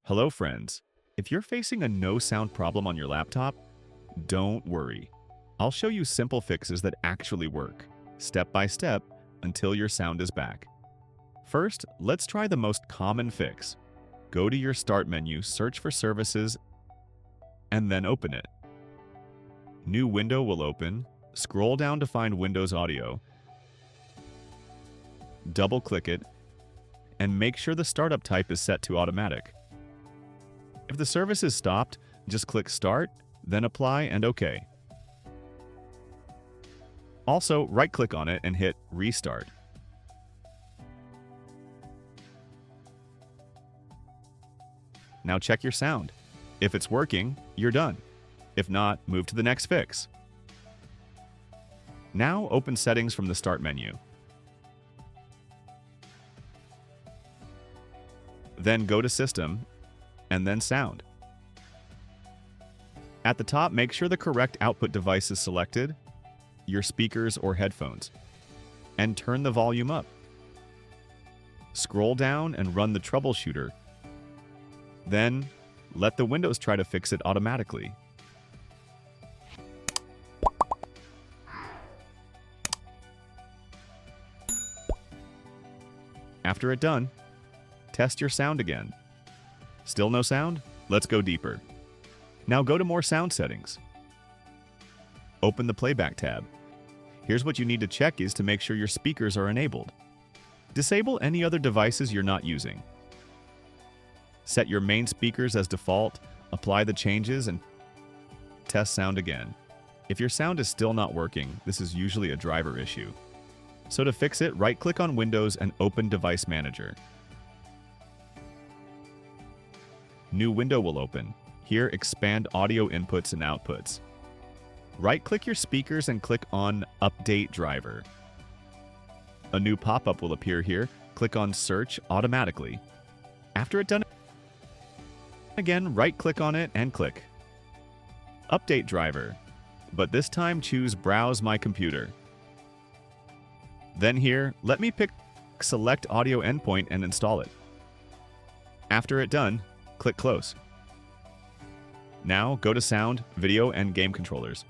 Hello friends. If you're facing a no sound problem on your laptop, don't worry. I'll show you simple fixes that actually work, step by step, until your sound is back. First, let's try the most common fix. Go to your Start menu, search for Services, and then open it. New window will open. Scroll down to find Windows Audio. Double-click it, and make sure the startup type is set to automatic. If the service is stopped, just click Start, then Apply and OK. Also, right-click on it and hit Restart. Now check your sound. If it's working, you're done. If not, move to the next fix. Now open Settings from the Start menu. Then go to System, and then Sound. At the top, make sure the correct output device is selected, your speakers or headphones, and turn the volume up. Scroll down and run the troubleshooter. Then, let the Windows try to fix it automatically. After it's done, test your sound again. Still no sound? Let's go deeper. Now go to More Sound Settings. Open the Playback tab. Here's what you need to check is to make sure your speakers are enabled. Disable any other devices you're not using. Set your main speakers as default, apply the changes, and test sound again. If your sound is still not working, this is usually a driver issue. So to fix it, right-click on Windows and open Device Manager. New window will open. Here, expand audio inputs and outputs. Right-click your speakers and click on Update Driver. A new pop-up will appear here. Click on Search automatically. After it's done again, right-click on it and click Update Driver. But this time, choose Browse My Computer. Then here, let me pick Select Audio Endpoint and install it. After it's done, click Close. Now go to Sound, Video, and Game Controllers.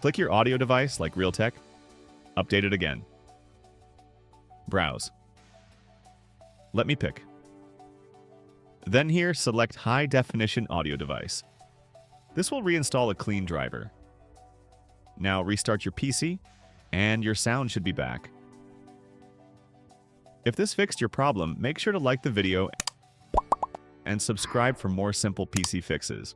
Click your audio device like Realtek. Update it again. Browse. Let me pick. Then here, select High Definition Audio Device. This will reinstall a clean driver. Now restart your PC, and your sound should be back. If this fixed your problem, make sure to like the video and subscribe for more simple PC fixes.